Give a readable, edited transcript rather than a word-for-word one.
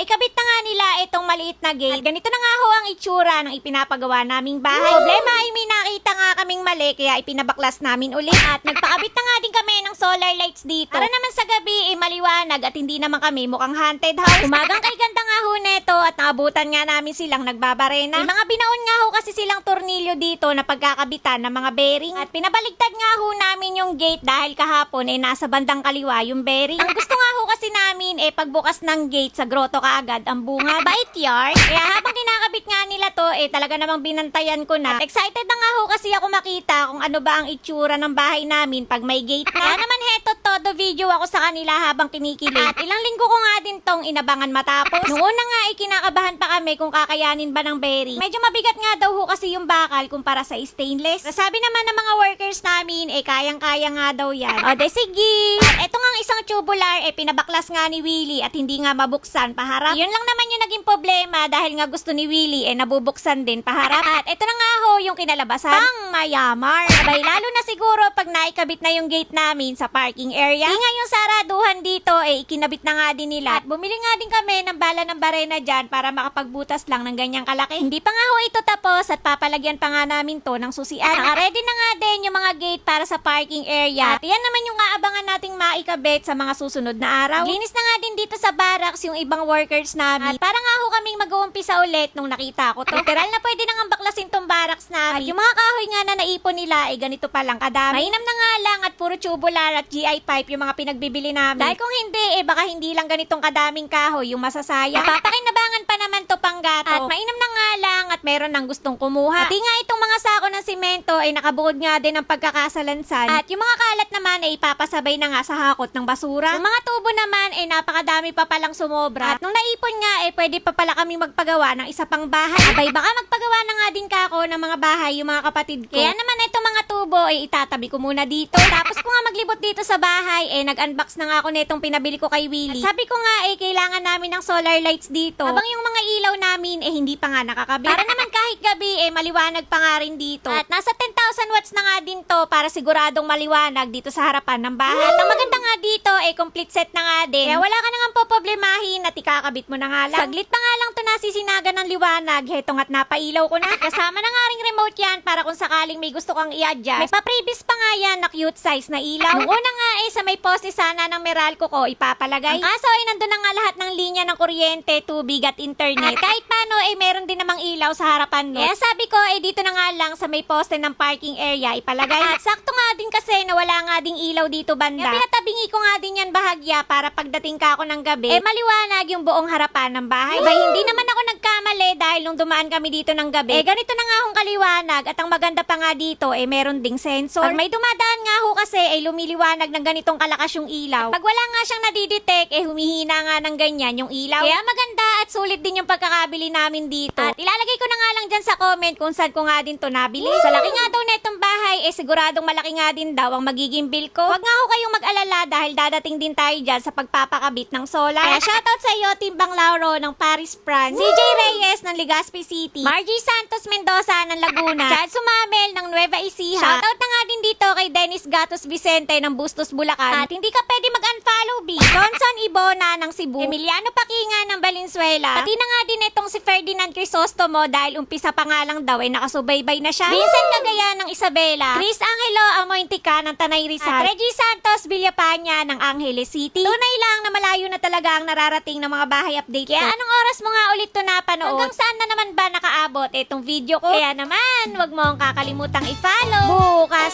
Naikabit na nga nila itong maliit na gate. At ganito na nga ho ang itsura ng ipinapagawa naming bahay. Problema ay may nakita nga kaming mali kaya ipinabaklas namin ulit. At nagpakabit na nga din kami ng solar lights dito. Para naman sa gabi ay maliwanag at hindi naman kami mukhang haunted house. Umagang kay ganda nga ho neto at naabutan nga namin silang nagbabarena. May mga binaon nga ho kasi silang tornilyo dito na pagkakabitan ng mga bearing. At pinabaligtad nga ho namin yung gate dahil kahapon ay nasa bandang kaliwa yung bearing. Ang gusto nga ho kasi namin pagbukas ng gate sa grotto kaagad ang bunga. Bait yard. Kaya habang kinakabit nga nila to talaga namang binantayan ko na. At excited na nga ho kasi ako makita kung ano ba ang itsura ng bahay namin pag may gate na. Kaya naman heto todo video ako sa kanila habang kinikilig. At ilang linggo ko nga din tong inabangan matapos. Noong una nga kinakabahan pa kami kung kakayanin ba ng bearing. Medyo mabigat nga daw ho kasi yung bakal kumpara sa stainless. Sabi naman ng mga workers namin kayang-kaya nga daw yan. O de sige. At eto nga isang tubular pinabaklas nga ni Willie at hindi nga mabuksan paharap. Yun lang naman yung naging problema dahil nga gusto ni Willie nabubuksan din paharap. At eto na nga ho yung kinalabasan. Pang mayamar. Abay lalo na siguro pag naikabit na yung gate namin sa parking area. Di nga yung saraduhan dito ikinabit na nga din nila. At bumili nga din kami ng bala ng barena dyan para makapagbutas lang ng ganyang kalaki. Hindi pa nga ho ito tapos at papalagyan pa nga namin to ng susian. Naka-ready na nga din yung mga gate para sa parking area. At yan naman yung aabangan nating maikabit sa mga susunod na araw. Linis na nga din dito sa barracks yung ibang workers namin. At para nga ho kaming mag-uumpisa ulit nung nakita ko to. Literal na pwede nang baklasin tong barracks namin. At yung mga kahoy nga na naipon nila ganito pa lang kadami. Mainam na nga lang at puro tubular at GI pipe yung mga pinagbibili namin. Dahil kung hindi baka hindi lang ganitong kadaming kahoy yung masasayang. Papakinabangan pa naman to panggato. At mainam na nga lang at meron nang gustong kumuha. Pati nga itong mga sako ng simento nakabuod nga din ng pagkakasalansan. At yung mga kalat naman ipapasabay na nga sa hakot ng basura. Yung mga tubo naman napakadami pa palang sumobra. At nung naipon nga pwede pa pala kami magpagawa ng isa pang bahay. Abay baka magpagawa na nga din kako ng mga bahay yung mga kapatid ko. Kaya naman itong mga tubo itatabi ko muna dito. Tapos ko nga maglibot dito sa bahay nag-unbox na nga ako nitong pinabili ko kay Willie. At sabi ko nga kailangan namin ng solar lights dito. Habang yung mga ilaw namin hindi pa nga nakakabit. Para naman kahit gabi maliwanag pa nga rin dito. At nasa 10,000 watts na nga din to para siguradong maliwanag dito sa harapan ng bahay. At ang maganda nga dito complete set na nga din. Kaya wala ka nang poproblemahin at ikakabit mo na nga lang. Saglit pa nga lang to nasisinagan ng liwanag. Heto nga't napailaw ko na. Kasama na nga ring remote yan para kung sakaling may gusto kang i-adjust. May pa-previous pa nga yan na cute size na ilaw. Nung una nga sa may poste sana ng Meralco ko ipapalagay. Ang kaso nandun na nga lahat ng linya ng kuryente, tubig at internet. At kahit paano meron din namang ilaw sa harapan mo. Kaya sabi ko dito na nga lang sa may poste ng parking area ipalagay. At sakto nga din kasi na wala nga ding ilaw dito banda. Kaya pinatabingi ko nga din yan bahagya para pagdating ka ako ng gabi maliwanag yung buong harapan ng bahay. Abay, hindi naman ako nagkamali dahil nung dumaan kami dito ng gabi ganito na nga akong kaliwanag at ang maganda pa nga dito meron ding sensor. Pag may dumadaan nga ho kasi lumiliwanag ng ganitong kalakas yung ilaw. Pag wala nga siyang nadidetect humihina nga ng ganyan yung ilaw. Kaya maganda at sulit din yung pagkakabili namin dito. At ilalagay ko na nga lang dyan sa comment kung saan ko nga din to nabili. Sa laki nga daw netong bahay siguradong malaki nga din daw ang magiging bill ko. Huwag nga ho kayong mag-alala dahil dadating din tayo dyan sa pagpapakabit ng solar. Kaya shoutout sa iyo Timbang Lauro ng Paris, France, CJ Reyes ng Legazpi City, Margie Santos Mendoza ng Laguna, Chad Sumamel ng Nueva Ecija. Shoutout na nga din dito kay Dennis Gatos Vicente ng Bustos, Bulacan. At hindi ka pwede mag-unfollow Johnson Ibona ng Cebu, Emiliano Pakinga ng Valenzuela, pati na nga din itong si Ferdinand Crisostomo dahil umpisa pa nga lang daw nakasubaybay na siya. Vincent Cagayan ng Isabela, Chris Angelo Amointica ng Tanay Rizal, at Reggie Santos Villapanya ng Angeles City. Tunay lang na malayo na talaga ang nararating ng mga bahay update. Kaya anong oras mo nga ulit to napanood? Hanggang saan na naman ba nakaabot itong video ko? Kaya naman, wag mo akong kakalimutang i-follow. Bukas